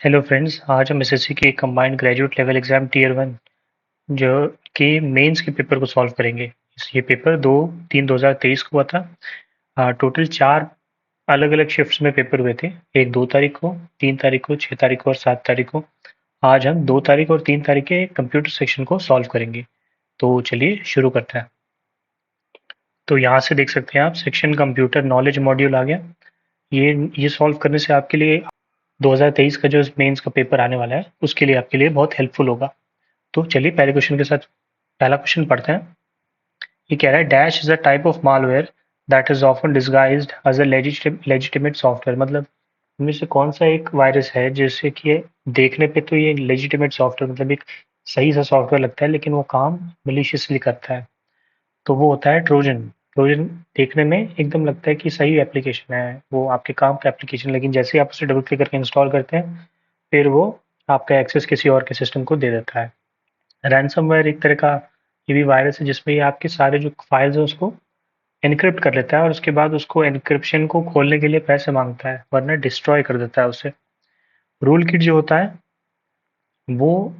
Hello friends, आज हम SSC के combined graduate level exam tier 1 जो कि मेंस के पेपर को सॉल्व करेंगे। ये पेपर 2/3/2023 को हुआ था। टोटल 4 अलग-अलग शिफ्ट्स में पेपर हुए थे। एक 2 तारीख को, 3 तारीख को, 6 तारीख को और 7 तारीख को। आज हम 2 तारीख और 3 तारीख के कंप्यूटर सेक्शन को सॉल्व करेंगे। तो चलिए शुरू करते हैं। तो यहाँ से देख सकते हैं आप सेक्शन कंप्यूटर नॉलेज मॉड्यूल आ गया। ये सॉल्व करने से आपके लिए 2023 का जो मेंस का पेपर आने वाला है उसके लिए आपके लिए बहुत हेल्पफुल होगा। तो चलिए पहले क्वेश्चन के साथ पहला क्वेश्चन पढ़ते हैं। ये कह रहा है dash is a type of malware that is often disguised as a legitimate software. मतलब इनमें से कौन सा एक वायरस है जिससे कि ये देखने पे तो ये लेजिटिमेट सॉफ्टवेयर मतलब एक सही सा सॉफ्टवेयर लगता है लेकिन वो काम मलिशियसली करता है। तो वो होता है ट्रोजन। ट्रोजन देखने में एकदम लगता है कि सही एप्लीकेशन है, वो आपके काम का एप्लीकेशन, लेकिन जैसे ही आप उसे डबल क्लिक करके इंस्टॉल करते हैं फिर वो आपका एक्सेस किसी और के सिस्टम को दे देता है। रैनसमवेयर एक तरह का ये भी वायरस है जिसमें ये आपके सारे जो फाइल्स हैं उसको एन्क्रिप्ट कर लेता है और उसके बाद उसको एन्क्रिप्शन को खोलने के लिए पैसे मांगता है, वरना डिस्ट्रॉय कर देता है उसे। रूल किट जो होता है वो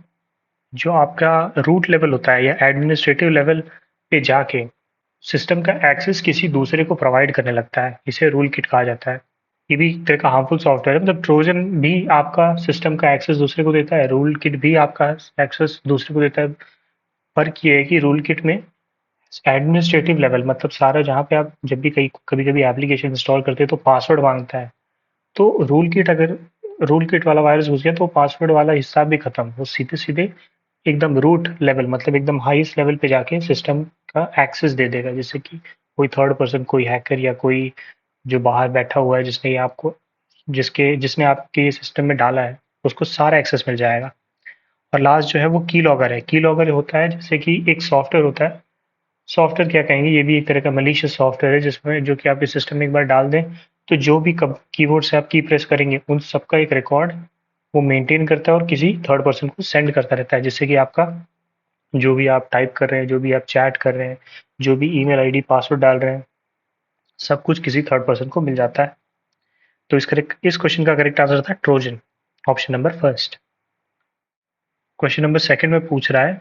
जो आपका रूट लेवल होता है या एडमिनिस्ट्रेटिव लेवल पे जाके सिस्टम का एक्सेस किसी दूसरे को प्रोवाइड करने लगता है, इसे रूल किट कहा जाता है। ये भी एक तरह का हार्मफुल सॉफ्टवेयर है। मतलब ट्रोजन भी आपका सिस्टम का एक्सेस दूसरे को देता है, रूल किट भी आपका एक्सेस दूसरे को देता है। फर्क ये है कि रूल किट में एडमिनिस्ट्रेटिव लेवल मतलब सारा जहाँ पे आप जब भी कहीं कभी कभी एप्लीकेशन इंस्टॉल करते हैं तो पासवर्ड मांगता है। तो रूल किट वाला वायरस घुस गया तो पासवर्ड वाला हिस्सा भी खत्म, वो सीधे सीधे एकदम रूट लेवल मतलब एकदम हाईएस्ट लेवल पे जाके सिस्टम का एक्सेस दे देगा, जिससे कि कोई थर्ड पर्सन, कोई हैकर या कोई जो बाहर बैठा हुआ है जिसने ये आपको जिसने आपके सिस्टम में डाला है उसको सारा एक्सेस मिल जाएगा। और लास्ट जो है वो की लॉगर है। की लॉगर होता है जैसे कि एक सॉफ्टवेयर होता है। सॉफ्टवेयर क्या कहेंगे, ये भी एक तरह का मलिशियस सॉफ्टवेयर है जिसमें जो कि आपके सिस्टम में एक बार डाल दें तो जो भी कीबोर्ड से आप की प्रेस करेंगे उन सबका एक रिकॉर्ड वो मेंटेन करता है और किसी थर्ड पर्सन को सेंड करता रहता है, जिससे कि आपका जो भी आप टाइप कर रहे हैं, जो भी आप चैट कर रहे हैं, जो भी ईमेल आईडी पासवर्ड डाल रहे हैं, सब कुछ किसी थर्ड पर्सन को मिल जाता है। तो इस क्वेश्चन का करेक्ट आंसर था Trojan, option number first. Question number second में पूछ रहा है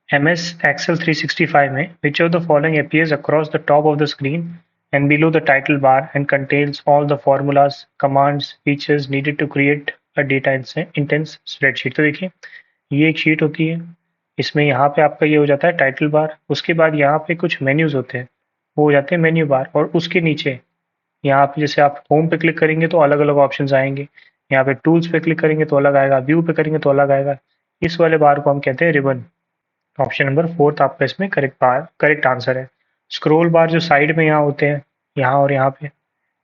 MS Excel 365 में which of the following appears across the top of the screen and below the title bar and contains all the formulas, commands, features needed to create a data intense spreadsheet। तो देखिए ये एक sheet होती है, इसमें यहाँ पे आपका ये हो जाता है टाइटल बार, उसके बाद यहाँ पे कुछ मेन्यूज होते हैं, वो हो जाते हैं मेन्यू बार, और उसके नीचे यहाँ पे जैसे आप होम पे क्लिक करेंगे तो अलग अलग ऑप्शंस आएंगे, यहाँ पे टूल्स पे क्लिक करेंगे तो अलग आएगा, व्यू पे करेंगे तो अलग आएगा। इस वाले बार को हम कहते हैं रिबन। ऑप्शन नंबर फोर्थ आपका इसमें करेक्ट आंसर है। स्क्रॉल बार जो साइड में यहाँ होते हैं, यहाँ और यहाँ पे,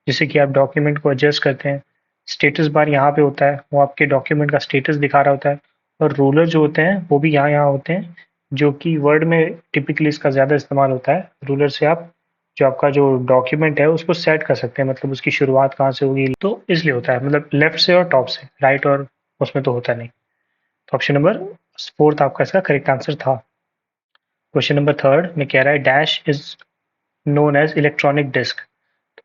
जिससे कि आप डॉक्यूमेंट को एडजस्ट करते हैं। स्टेटस बार यहाँ पे होता है, वो आपके डॉक्यूमेंट का स्टेटस दिखा रहा होता है। और रूलर जो होते हैं वो भी यहाँ यहाँ होते हैं, जो कि वर्ड में टिपिकली इसका ज़्यादा इस्तेमाल होता है। रूलर से आप जो आपका जो डॉक्यूमेंट है उसको सेट कर सकते हैं, मतलब उसकी शुरुआत कहाँ से होगी, तो इसलिए होता है, मतलब लेफ्ट से और टॉप से, राइट और उसमें तो होता नहीं। तो ऑप्शन नंबर फोर्थ आपका इसका करेक्ट आंसर था। क्वेश्चन नंबर थर्ड में कह रहा है dash is known as electronic disc.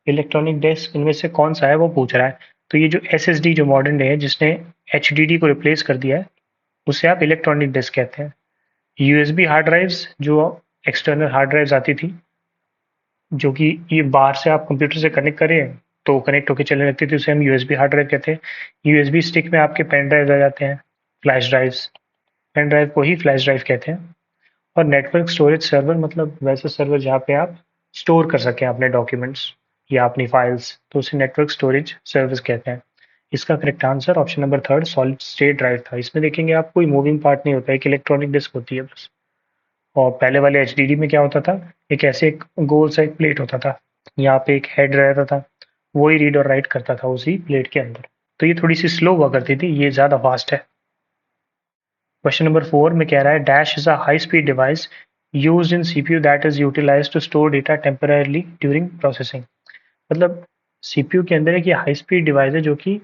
Electronic disc इनमें से कौन सा है वो पूछ रहा है। तो ये जो SSD जो मॉडर्न डे है जिसने HDD को रिप्लेस कर दिया है उसे आप इलेक्ट्रॉनिक डिस्क कहते हैं। USB हार्ड ड्राइव्स जो एक्सटर्नल हार्ड ड्राइव्स आती थी, जो कि ये बाहर से आप कंप्यूटर से कनेक्ट करें तो कनेक्ट होकर चलने लगती थी, उसे हम USB हार्ड ड्राइव कहते हैं। USB स्टिक में आपके पेन ड्राइव आ जाते हैं, फ्लैश ड्राइव्स, पेन ड्राइव को ही फ्लैश ड्राइव कहते हैं। और नेटवर्क स्टोरेज सर्वर मतलब वैसे सर्वर जहाँ पे आप स्टोर कर सकें अपने डॉक्यूमेंट्स या अपनी फाइल्स, तो उसे नेटवर्क स्टोरेज सर्विस कहते हैं। इसका correct answer option number third solid state drive था। इसमें देखेंगे आप कोई मूविंग पार्ट नहीं होता है, एक इलेक्ट्रॉनिक डिस्क होती है बस। और पहले वाले HDD में क्या होता था, एक ऐसे एक गोल सा एक प्लेट होता था, यहाँ पे एक हेड रहता था, वही रीड और राइट करता था उसी प्लेट के अंदर। तो ये थोड़ी सी स्लो हुआ करती थी, ये ज़्यादा फास्ट है। क्वेश्चन नंबर फोर में कह रहा है dash is a high speed device used in CPU that is utilised to store data temporarily during processing. मतलब CPU के अंदर एक ये हाई स्पीड डिवाइस है जो कि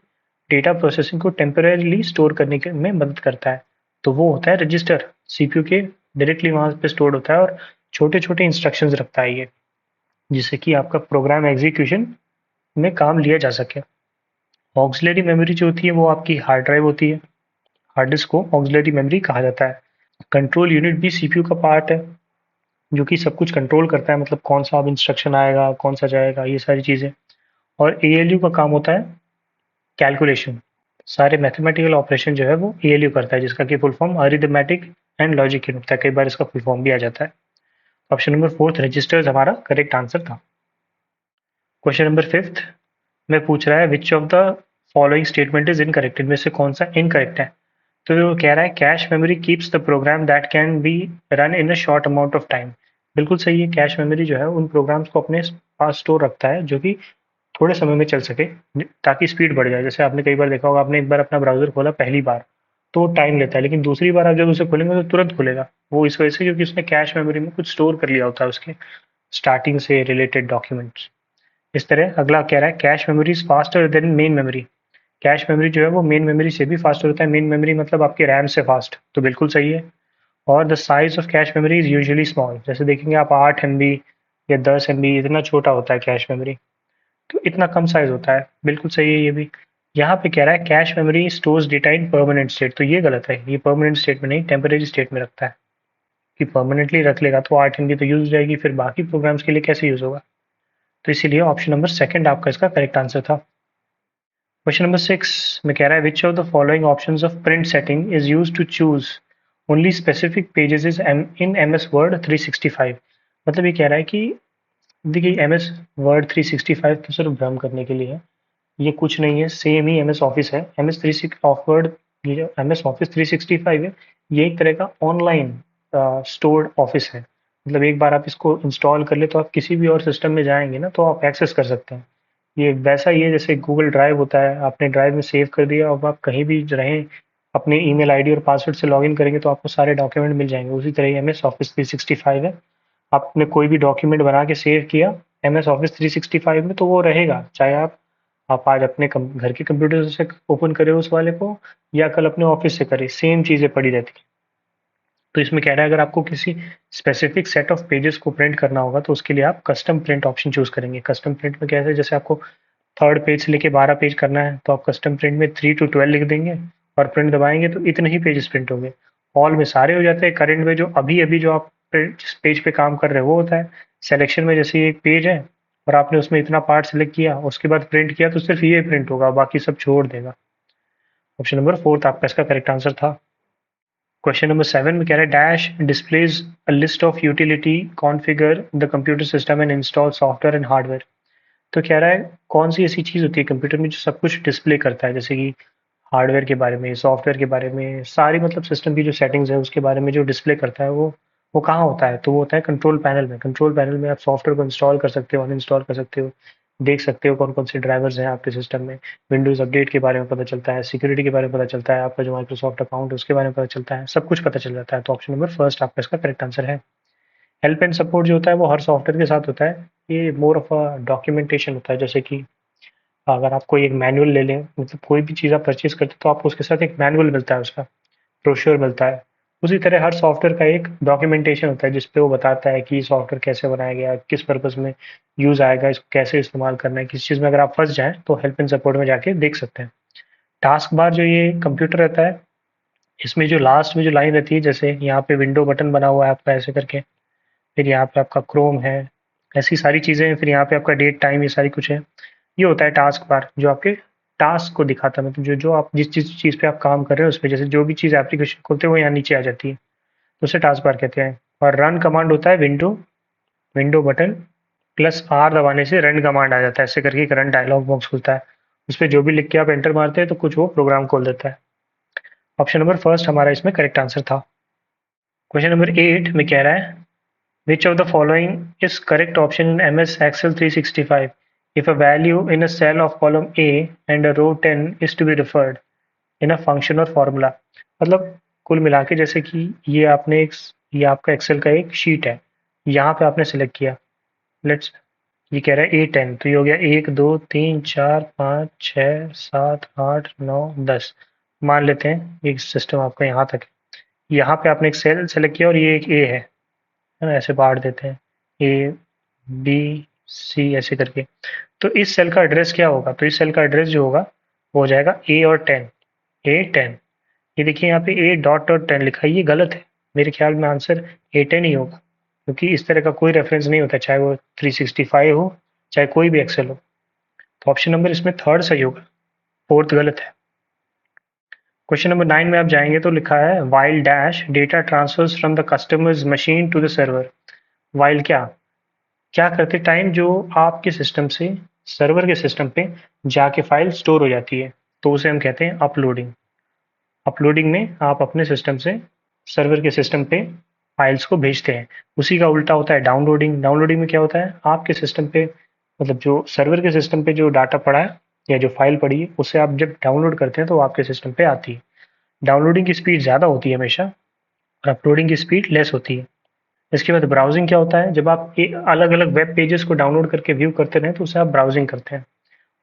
डेटा प्रोसेसिंग को टेम्पररली स्टोर करने में मदद करता है। तो वो होता है रजिस्टर, CPU के डायरेक्टली वहां पे स्टोर होता है और छोटे छोटे इंस्ट्रक्शंस रखता है ये, जिससे कि आपका प्रोग्राम एग्जीक्यूशन में काम लिया जा सके। ऑक्सिलरी मेमोरी जो होती है वो आपकी हार्ड ड्राइव होती है। हार्ड डिस्क को ऑक्सिलरी मेमोरी कहा जाता है। कंट्रोल यूनिट भी सीपीयू का पार्ट है, जो कि सब कुछ कंट्रोल करता है, मतलब कौन सा अब इंस्ट्रक्शन आएगा, कौन सा जाएगा, ये सारी चीज़ें। और एएलयू का काम होता है कैलकुलेशन। सारे मैथमेटिकल ऑपरेशन जो है वो एएलयू करता है, जिसका कि full form arithmetic and logic unit होता है। कई बार इसका फुल फॉर्म भी आ जाता है। ऑप्शन नंबर फोर्थ रजिस्टर्स हमारा करेक्ट आंसर था। क्वेश्चन नंबर फिफ्थ में पूछ रहा है which of the following statement is incorrect, इनमें से कौन सा इनकरेक्ट है। तो वो कह रहा है cache memory keeps the program that can be run in a short amount of time. बिल्कुल सही है, कैश मेमोरी जो है उन प्रोग्राम्स को अपने पास स्टोर रखता है जो कि थोड़े समय में चल सके, ताकि स्पीड बढ़ जाए। जैसे आपने कई बार देखा होगा, आपने एक बार अपना ब्राउजर खोला पहली बार तो टाइम लेता है, लेकिन दूसरी बार आप जब उसे खोलेंगे तो तुरंत खुलेगा। वो इस वजह से क्योंकि उसने कैश मेमोरी में कुछ स्टोर कर लिया होता है उसके स्टार्टिंग से रिलेटेड डॉक्यूमेंट्स। इस तरह अगला कह रहा है cache memory is faster than main memory. Cache memory जो है वो मेन मेमोरी से भी फास्ट होता है। मेन मेमोरी मतलब आपके रैम से फास्ट, तो बिल्कुल सही है। और the size of cache memory is usually small. जैसे देखेंगे आप 8 MB या 10 MB, इतना छोटा होता है कैश मेमोरी, तो इतना कम साइज होता है। बिल्कुल सही है ये भी। यहाँ पे कह रहा है कैश मेमोरी स्टोर्स डेटा इन परमानेंट स्टेट, तो ये गलत है। ये परमानेंट स्टेट में नहीं, टेम्परेरी स्टेट में रखता है। कि परमानेंटली रख लेगा तो 8 MB तो यूज हो जाएगी, फिर बाकी प्रोग्राम्स के लिए कैसे यूज होगा। तो इसीलिए ऑप्शन नंबर सेकंड आपका इसका करेक्ट आंसर था। क्वेश्चन नंबर 6 में कह रहा है which of the following options of print setting is used to choose only specific pages is in MS Word 365। मतलब ये कह रहा है कि देखिए एमएस वर्ड 365 तो सिर्फ भ्रम करने के लिए है, ये कुछ नहीं है, सेम ही एमएस ऑफिस है। एमएस थ्री सिक्स ऑफवर्ड, ये जो एमएस ऑफिस 365 है, ये एक तरह का ऑनलाइन स्टोर्ड ऑफिस है। मतलब एक बार आप इसको इंस्टॉल कर ले तो आप किसी भी और सिस्टम में जाएंगे ना तो आप एक्सेस कर सकते हैं। ये वैसा ही है जैसे गूगल ड्राइव होता है, आपने ड्राइव में सेव कर दिया, अब आप कहीं भी रहें अपने ईमेल आईडी और पासवर्ड से लॉगिन करेंगे तो आपको सारे डॉक्यूमेंट मिल जाएंगे। उसी तरह एमएस ऑफिस 365 है। आपने कोई भी डॉक्यूमेंट बना के सेव किया एमएस ऑफिस 365 में तो वो रहेगा, चाहे आप आज अपने घर के कंप्यूटर से ओपन करें उस वाले को या कल अपने ऑफिस से करें, सेम चीज़ें पड़ी रहती है। तो इसमें कह रहा है अगर आपको किसी स्पेसिफिक सेट ऑफ पेजेस को प्रिंट करना होगा तो उसके लिए आप कस्टम प्रिंट ऑप्शन चूज करेंगे। कस्टम प्रिंट में कैसे, जैसे आपको थर्ड पेज से लेके 12 पेज करना है तो आप कस्टम प्रिंट में 3 to 12 लिख देंगे और प्रिंट दबाएंगे तो इतने ही पेजेस प्रिंट होंगे। ऑल में सारे हो जाते हैं। करंट में जो अभी अभी जो आप जिस पेज पे काम कर रहे हो वो होता है। सिलेक्शन में जैसे ये एक पेज है और आपने उसमें इतना पार्ट सेलेक्ट किया, उसके बाद प्रिंट किया तो सिर्फ ये प्रिंट होगा, बाकी सब छोड़ देगा। ऑप्शन नंबर फोर्थ आपका इसका करेक्ट आंसर था। क्वेश्चन नंबर 7 में कह रहा है dash displays a list of utility configure the computer system and install software and hardware. तो कह रहा है कौन सी ऐसी चीज़ होती है कंप्यूटर में जो सब कुछ डिस्प्ले करता है, जैसे कि हार्डवेयर के बारे में, सॉफ्टवेयर के बारे में, सारी मतलब सिस्टम की जो सेटिंग्स है उसके बारे में जो डिस्प्ले करता है वो कहाँ होता है। तो वो होता है कंट्रोल पैनल में। कंट्रोल पैनल में आप सॉफ्टवेयर को इंस्टॉल कर सकते हो, अनइंस्टॉल कर सकते हो, देख सकते हो कौन कौन से ड्राइवर्स हैं आपके सिस्टम में। विंडोज़ अपडेट के बारे में पता चलता है, सिक्योरिटी के बारे में पता चलता है, आपका जो माइक्रोसॉफ्ट अकाउंट है उसके बारे में पता चलता है, सब कुछ पता चल जाता है। तो ऑप्शन नंबर फर्स्ट आपका इसका करेक्ट आंसर है। हेल्प एंड सपोर्ट जो होता है वो हर सॉफ्टवेयर के साथ होता है। ये मोर ऑफ अ डॉक्यूमेंटेशन होता है। जैसे कि अगर आप कोई एक मैनुअल ले लें, मतलब कोई भी चीज़ आप परचेज करते हो तो आपको उसके साथ एक मैनुअल मिलता है, उसका ब्रोशर मिलता है। उसी तरह हर सॉफ्टवेयर का एक डॉक्यूमेंटेशन होता है जिसपे वो बताता है कि सॉफ्टवेयर कैसे बनाया गया, किस पर्पस में यूज़ आएगा, इसको कैसे इस्तेमाल करना है, किस चीज़ में अगर आप फंस जाएं तो हेल्प एंड सपोर्ट में जाके देख सकते हैं। टास्क बार जो ये कंप्यूटर रहता है, इसमें जो लास्ट में जो लाइन रहती है, जैसे यहाँ पे विंडो बटन बना हुआ है आपका ऐसे करके, फिर यहाँ पे आपका क्रोम है, ऐसी सारी चीज़ें हैं, फिर यहाँ पे आपका डेट टाइम, ये सारी कुछ है। ये होता है टास्क बार जो आपके टास्क को दिखाता है, मतलब जो जो आप जिस जिस चीज़ पे आप काम कर रहे हो उस पे, जैसे जो भी चीज़ एप्लीकेशन खोलते हो वो यहाँ नीचे आ जाती है, तो उसे टास्क बार कहते हैं। और रन कमांड होता है window window button plus R दबाने से रन कमांड आ जाता है, ऐसे करके एक रन डायलॉग बॉक्स खुलता है। उस पर जो भी लिख के आप एंटर मारते हैं तो कुछ वो प्रोग्राम खोल देता है। ऑप्शन नंबर फर्स्ट हमारा इसमें करेक्ट आंसर था। क्वेश्चन नंबर 8 में कह रहा है which of the following is correct option in MS Excel 365 if a value in a cell of column A and a row 10 is to be referred in a function or formula। मतलब कुल मिला के जैसे कि ये आपका Excel का एक शीट है, यहाँ पे आपने सेलेक्ट किया, लेट्स ये कह रहा है A10, तो ये हो गया 1 2 3 4 5 6 7 8 9 10। मान लेते हैं ये सिस्टम आपका यहाँ तक है। यहाँ पे आपने एक सेल सेलेक्ट किया और ये एक ए है ना, ऐसे बांट देते हैं ए बी सी ऐसे करके। तो इस सेल का एड्रेस क्या होगा, तो इस सेल का एड्रेस जो होगा हो जाएगा A और 10, A10। ये देखिए यहाँ पे A.10 लिखा है, ये गलत है। मेरे ख्याल में आंसर A10 ही होगा, क्योंकि इस तरह का कोई रेफरेंस नहीं होता, चाहे वो 365 हो, चाहे कोई भी एक्सेल हो। तो ऑप्शन नंबर इसमें थर्ड सही होगा, फोर्थ गलत है। क्वेश्चन नंबर 9 में आप जाएंगे तो लिखा है while dash data transfers from the customer's machine to the server. While क्या क्या करते टाइम जो आपके सिस्टम से सर्वर के सिस्टम पे जाके फाइल स्टोर हो जाती है, तो उसे हम कहते हैं अपलोडिंग। अपलोडिंग में आप अपने सिस्टम से सर्वर के सिस्टम पे फाइल्स को भेजते हैं। उसी का उल्टा होता है डाउनलोडिंग। डाउनलोडिंग में क्या होता है, आपके सिस्टम पे मतलब जो सर्वर के सिस्टम पे जो डाटा पड़ा है या जो फाइल पड़ी है, उसे आप जब डाउनलोड करते हैं तो वो आपके सिस्टम पे आती है। डाउनलोडिंग की स्पीड ज़्यादा होती है हमेशा, और अपलोडिंग की स्पीड लेस होती है। इसके बाद ब्राउजिंग क्या होता है, जब आप अलग अलग वेब पेजेस को डाउनलोड करके व्यू करते रहें तो उसे आप ब्राउजिंग करते हैं।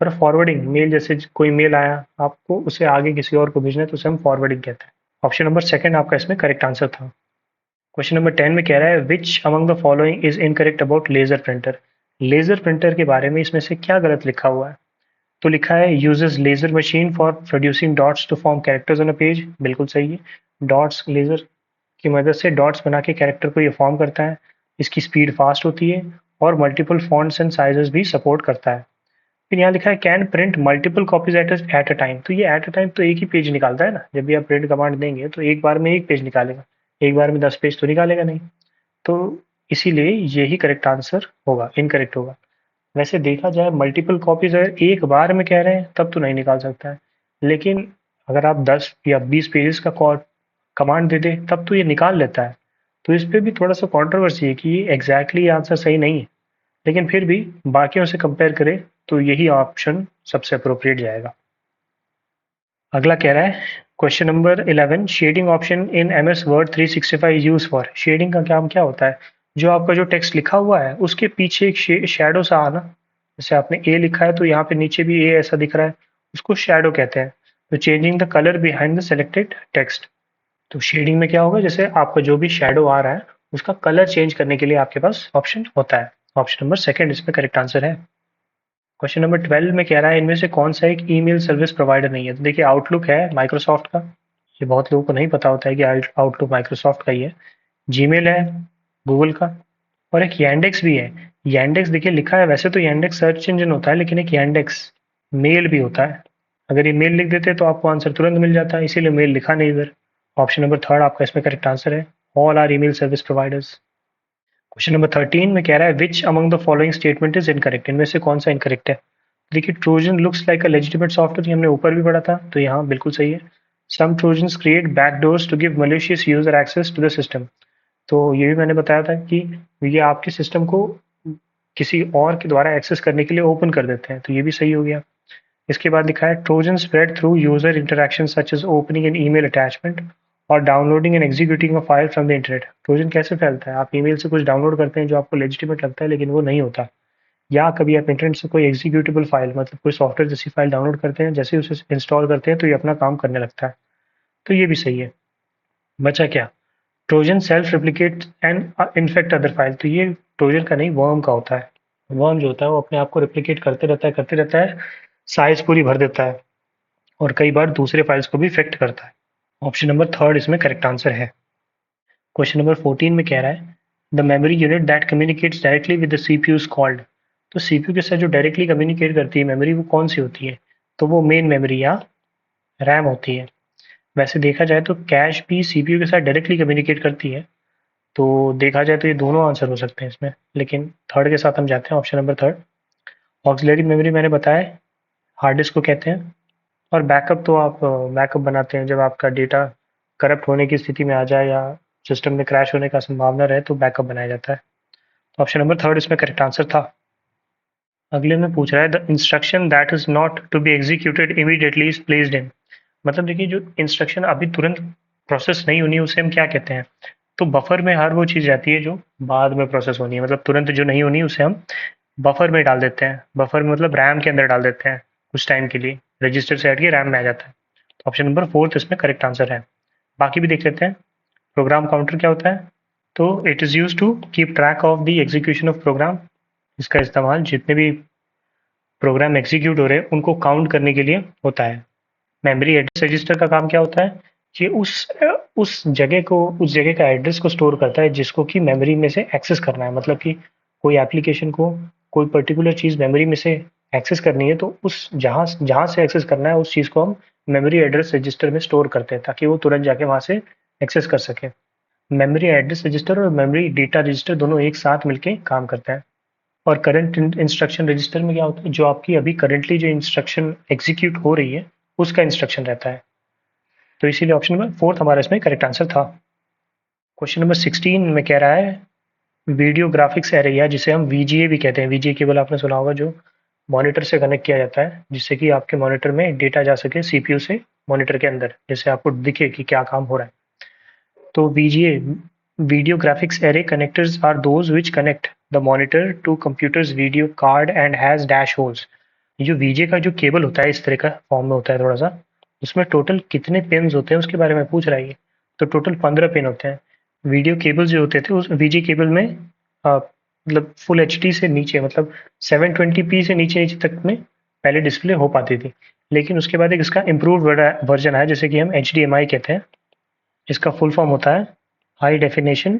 और फॉरवर्डिंग, मेल जैसे कोई मेल आया आपको, उसे आगे किसी और को भेजना है तो उसे हम फॉरवर्डिंग कहते हैं। ऑप्शन नंबर सेकंड आपका इसमें करेक्ट आंसर था। क्वेश्चन नंबर 10 में कह रहा है which among the following is incorrect about laser printer. Laser printer के बारे में इसमें से क्या गलत लिखा हुआ है। तो लिखा है uses laser machine for producing dots to form characters on a page. बिल्कुल सही है। डॉट्स, लेजर की मदद से डॉट्स बना के कैरेक्टर को ये फॉर्म करता है। इसकी स्पीड फास्ट होती है और मल्टीपल फॉन्ट्स एंड साइजेस भी सपोर्ट करता है। फिर यहाँ लिखा है can print multiple copies at a time. तो ये एट अ टाइम तो एक ही पेज निकालता है ना, जब भी आप प्रिंट कमांड देंगे तो एक बार में एक पेज निकालेगा, एक बार में 10 पेज तो निकालेगा नहीं। तो इसीलिए यही करेक्ट आंसर होगा, इनकरेक्ट होगा। वैसे देखा जाए मल्टीपल कॉपीज अगर एक बार में कह रहे हैं तब तो नहीं निकाल सकता है, लेकिन अगर आप 10 या 20 पेजेस का कमांड दे दे तब तो ये निकाल लेता है। तो इस पे भी थोड़ा सा कंट्रोवर्सी है कि ये एग्जैक्टली आंसर सही नहीं है, लेकिन फिर भी बाकियों से कंपेयर करें तो यही ऑप्शन सबसे अप्रोप्रिएट जाएगा। अगला कह रहा है question number 11 shading option in M S Word 365 use for. Shading का काम क्या होता है, जो आपका जो टेक्स्ट लिखा हुआ है उसके पीछे एक शेडो सा आना। जैसे आपने ए लिखा है तो यहाँ पे नीचे भी ए ऐसा दिख रहा है, उसको शेडो कहते हैं। तो changing the colour behind the selected text. तो शेडिंग में क्या होगा, जैसे आपका जो भी शेडो आ रहा है उसका कलर चेंज करने के लिए आपके पास ऑप्शन होता है। ऑप्शन नंबर सेकंड इसमें करेक्ट आंसर है। क्वेश्चन नंबर 12 में कह रहा है इनमें से कौन सा एक ईमेल सर्विस प्रोवाइडर नहीं है। तो देखिए आउटलुक है माइक्रोसॉफ्ट का, ये बहुत लोगों को नहीं पता होता है कि आउटलुक माइक्रोसॉफ्ट का ही है। जीमेल है गूगल का, और एक यांडेक्स भी है। यांडेक्स देखिए लिखा है, वैसे तो यांडेक्स सर्च इंजन होता है, लेकिन एक यांडेक्स मेल भी होता है। अगर ये मेल लिख देते तो आपको आंसर तुरंत मिल जाता है, इसीलिए मेल लिखा नहीं इधर। ऑप्शन नंबर थर्ड आपका इसमें करेक्ट आंसर है, all are email service providers. Question number 13 में कह रहा है which among the following statement is incorrect. इनमें से कौन सा इनकरेक्ट है। देखिए Trojan looks like a legitimate software, ये हमने ऊपर भी पढ़ा था, तो यहाँ बिल्कुल सही है। Some trojans create backdoors to give malicious user access to the system. तो ये भी मैंने बताया था कि ये आपके सिस्टम को किसी और के द्वारा एक्सेस करने के लिए ओपन कर देते हैं, तो ये भी सही हो गया। इसके बाद लिखा है trojan spread through user interaction such as opening an email attachment और downloading and executing a file from the internet. Trojan कैसे फैलता है, आप ईमेल से कुछ डाउनलोड करते हैं जो आपको लेजिटिमेट लगता है लेकिन वो नहीं होता, या कभी आप इंटरनेट से कोई एग्जीक्यूटेबल फाइल मतलब कोई सॉफ्टवेयर जैसी फाइल डाउनलोड करते हैं, जैसे ही उसे इंस्टॉल करते हैं तो ये अपना काम करने लगता है। तो ये भी सही है। बचा क्या, Trojan self replicate and infect other file. तो ये ट्रोजन का नहीं, वर्म का होता है। वर्म जो होता है वो अपने आप को रिप्लिकेट करते रहता है, साइज पूरी भर देता है और कई बार दूसरे फाइल्स को भी इफेक्ट करता है। ऑप्शन नंबर थर्ड इसमें करेक्ट आंसर है। क्वेश्चन नंबर 14 में कह रहा है the memory unit that communicates directly with the CPU is called. तो सीपीयू के साथ जो डायरेक्टली कम्युनिकेट करती है मेमोरी, वो कौन सी होती है। तो वो मेन मेमोरी या रैम होती है। वैसे देखा जाए तो कैश भी सीपीयू के साथ डायरेक्टली कम्युनिकेट करती है, तो देखा जाए तो ये दोनों आंसर हो सकते हैं इसमें, लेकिन थर्ड के साथ हम जाते हैं, option number third. Auxiliary memory मैंने बताया हार्ड डिस्क को कहते हैं, और बैकअप तो आप बैकअप बनाते हैं जब आपका डेटा करप्ट होने की स्थिति में आ जाए या सिस्टम में क्रैश होने का संभावना रहे तो बैकअप बनाया जाता है। तो ऑप्शन नंबर थर्ड इसमें करेक्ट आंसर था। अगले में पूछ रहा है the instruction that is not to be executed immediately is placed in. मतलब देखिए जो इंस्ट्रक्शन अभी तुरंत प्रोसेस नहीं होनी उसे हम क्या कहते हैं। तो बफर में हर वो चीज़ रहती है जो बाद में प्रोसेस होनी है, मतलब तुरंत जो नहीं होनी उसे हम बफर में डाल देते हैं। बफर में मतलब रैम के अंदर डाल देते हैं कुछ टाइम के लिए, रजिस्टर से हट के रैम में आ जाता है। तो ऑप्शन नंबर फोर्थ इसमें करेक्ट आंसर है। बाकी भी देख लेते हैं। प्रोग्राम काउंटर क्या होता है, तो it is used to keep track of the execution of program. इसका इस्तेमाल जितने भी प्रोग्राम एग्जीक्यूट हो रहे हैं उनको काउंट करने के लिए होता है। मेमोरी एड्रेस रजिस्टर का काम क्या होता है कि उस जगह का एड्रेस को स्टोर करता है जिसको कि मेमोरी में से एक्सेस करना है। मतलब कि कोई एप्लीकेशन को कोई पर्टिकुलर चीज़ मेमोरी में से एक्सेस करनी है तो उस जहाँ जहाँ से एक्सेस करना है उस चीज़ को हम मेमोरी एड्रेस रजिस्टर में स्टोर करते हैं ताकि वो तुरंत जाके वहाँ से एक्सेस कर सके। मेमोरी एड्रेस रजिस्टर और मेमोरी डेटा रजिस्टर दोनों एक साथ मिलके काम करते हैं। और करंट इंस्ट्रक्शन रजिस्टर में क्या होता है, जो आपकी अभी करंटली जो इंस्ट्रक्शन एग्जीक्यूट हो रही है उसका इंस्ट्रक्शन रहता है। तो इसीलिए ऑप्शन नंबर फोर्थ हमारा इसमें करेक्ट आंसर था। क्वेश्चन नंबर 16 में कह रहा है वीडियो ग्राफिक्स एरे, या जिसे हम वीजीए भी कहते हैं। वीजीए केबल आपने सुना होगा, जो मॉनिटर से कनेक्ट किया जाता है जिससे कि आपके मॉनिटर में डेटा जा सके सीपीयू से मॉनिटर के अंदर, जैसे आपको दिखे कि क्या काम हो रहा है। तो VGA video graphics array connectors are those which connect the monitor to computer's video card and has dash holes. जो वीजे का जो केबल होता है इस तरह का फॉर्म में होता है थोड़ा सा, उसमें टोटल कितने पिन्स होते हैं उसके बारे में पूछ रहा है ये। तो टोटल 15 पिन होते हैं। वीडियो केबल जो होते थे उस वीजे केबल में मतलब फुल एचडी से नीचे, मतलब 720p से नीचे नीचे तक में पहले डिस्प्ले हो पाती थी। लेकिन उसके बाद एक इसका इम्प्रूव वर्जन है जिसे कि हम HDMI कहते हैं। इसका फुल फॉर्म होता है हाई डेफिनेशन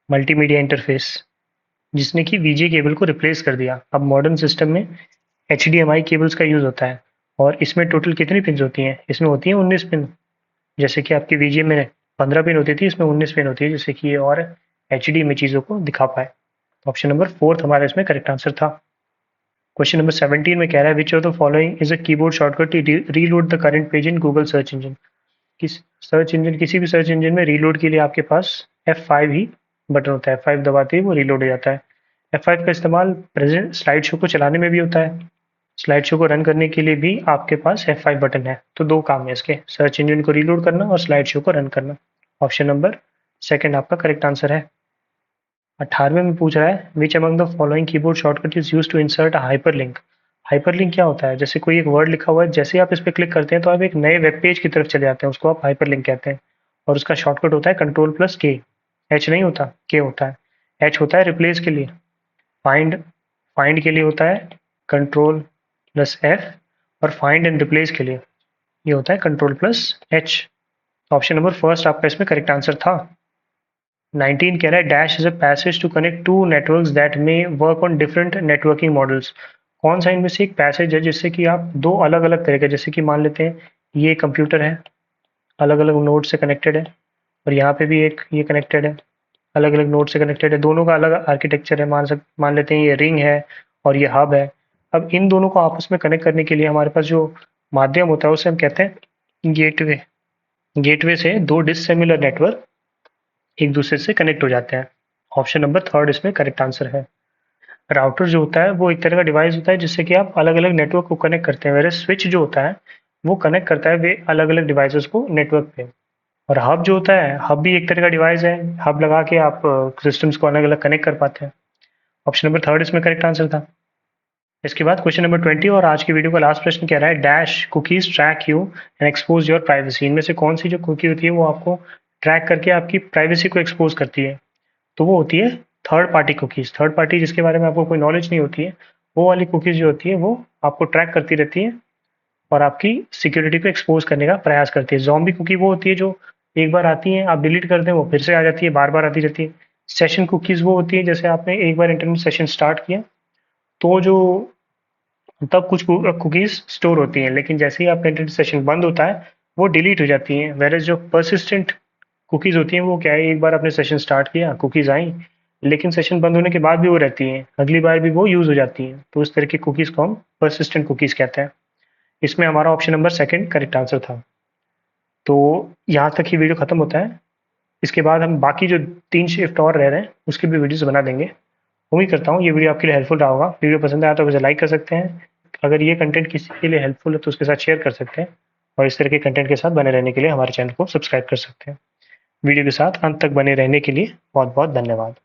मल्टीमीडिया इंटरफेस, जिसने कि वीजे केबल को रिप्लेस कर दिया। अब मॉडर्न सिस्टम में HDMI केबल्स का यूज़ होता है। और इसमें टोटल कितनी पिन्स होती हैं? इसमें होती हैं 19 पिन। जैसे कि आपकी वीजे में 15 पिन होती थी, इसमें 19 पिन होती है, जिससे कि ये और एचडी में चीज़ों को दिखा पाए। ऑप्शन नंबर फोर्थ हमारा इसमें करेक्ट आंसर था। क्वेश्चन नंबर 17 में कह रहा है which of the following is a keyboard shortcut to reload the current page in Google search engine. किसी भी सर्च इंजन में रीलोड के लिए आपके पास F5 ही बटन होता है। F5 दबाते ही वो रीलोड हो जाता है। F5 का इस्तेमाल प्रेजेंट स्लाइड शो को चलाने में भी होता है। स्लाइड शो को रन करने के लिए भी आपके पास F5 बटन है। तो दो काम है इसके, सर्च इंजन को रीलोड करना और स्लाइड शो को रन करना। ऑप्शन नंबर सेकंड आपका करेक्ट आंसर है। 18वें में पूछ रहा है which among the following keyboard shortcut is used to insert a hyperlink. Hyperlink क्या होता है? जैसे कोई एक वर्ड लिखा हुआ है, जैसे ही आप इस पे क्लिक करते हैं तो आप एक नए वेब पेज की तरफ चले जाते हैं, उसको आप हाइपरलिंक कहते हैं। और उसका शॉर्टकट होता है Ctrl+K। एच नहीं होता, के होता है। एच होता है रिप्लेस के लिए, फाइंड फाइंड के लिए होता है Ctrl+F, और फाइंड एंड रिप्लेस के लिए ये होता है Ctrl+H। ऑप्शन नंबर फर्स्ट आपका इसमें करेक्ट आंसर था। 19 कह रहा है dash is a passage to connect to networks that may work on different networking models. कौन सा इनमें से एक पैसेज है जिससे कि आप दो अलग अलग तरह के, जैसे कि मान लेते हैं ये कंप्यूटर है, अलग अलग नोड से कनेक्टेड है, और यहाँ पे भी एक ये कनेक्टेड है, अलग अलग नोड से कनेक्टेड है, दोनों का अलग आर्किटेक्चर है। मान लेते हैं ये रिंग है और ये हब है। अब इन दोनों को आपस में कनेक्ट करने के लिए हमारे पास जो माध्यम होता है उसे हम कहते हैं गेटवे। गेटवे से दो डिससिमिलर नेटवर्क एक दूसरे से कनेक्ट हो जाते हैं। ऑप्शन नंबर थर्ड इसमें करेक्ट आंसर है। राउटर जो होता है वो एक तरह का डिवाइस होता है जिससे कि आप अलग अलग नेटवर्क को कनेक्ट करते हैं, वेरे स्विच जो होता है वो कनेक्ट करता है वे अलग अलग डिवाइसेस को नेटवर्क पे। और हब जो होता है, हब भी एक तरह का डिवाइस है, हब लगा के आप सिस्टम्स को अलग अलग कनेक्ट कर पाते हैं। ऑप्शन नंबर थर्ड इसमें करेक्ट आंसर था। इसके बाद क्वेश्चन नंबर 20 और आज की वीडियो का लास्ट प्रश्न कह रहा है dash cookies track you and expose your privacy. इनमें से कौन सी जो कुकी होती है वो आपको ट्रैक करके आपकी प्राइवेसी को एक्सपोज करती है? तो वो होती है third party cookies. Third party जिसके बारे में आपको कोई नॉलेज नहीं होती है, वो वाली कुकीज़ जो होती है वो आपको ट्रैक करती रहती है और आपकी सिक्योरिटी को एक्सपोज करने का प्रयास करती है। ज़ॉम्बी कुकी वो होती है जो एक बार आती है, आप डिलीट करते हैं वो फिर से आ जाती है, बार-बार आती रहती है। सेशन कुकीज़ वो होती है जैसे आपने एक बार इंटरनेट सेशन स्टार्ट किया, तो जो तब कुछ कुकीज़ स्टोर होती हैं, लेकिन जैसे ही आपका इंटरनेट सेशन बंद होता है, वो डिलीट हो जाती हैं। व्हेयरएज़ जो पर्सिस्टेंट कुकीज़ होती हैं वो क्या है, एक बार आपने सेशन स्टार्ट किया, कुकीज़ आईं, लेकिन सेशन बंद होने के बाद भी वो रहती हैं, अगली बार भी वो यूज़ हो जाती हैं। तो उस तरह की कुकीज़ को हम पर्सिस्टेंट कुकीज़ कहते हैं। इसमें हमारा option number second correct answer था। तो यहाँ तक ही वीडियो खत्म होता है। इसके बाद हम बाकी जो 3 शिफ्ट और रह रहे हैं उसकी भी वीडियोज़ बना देंगे। उम्मीद करता हूँ ये वीडियो आपके लिए हेल्पफुल रहा होगा। वीडियो पसंद आया तो इसे लाइक कर सकते हैं। अगर ये कंटेंट किसी के लिए हेल्पफुल है तो उसके साथ शेयर कर सकते हैं, और इस तरह के कंटेंट के साथ बने रहने के लिए हमारे चैनल को सब्सक्राइब कर सकते हैं। वीडियो के साथ अंत तक बने रहने के लिए बहुत-बहुत धन्यवाद।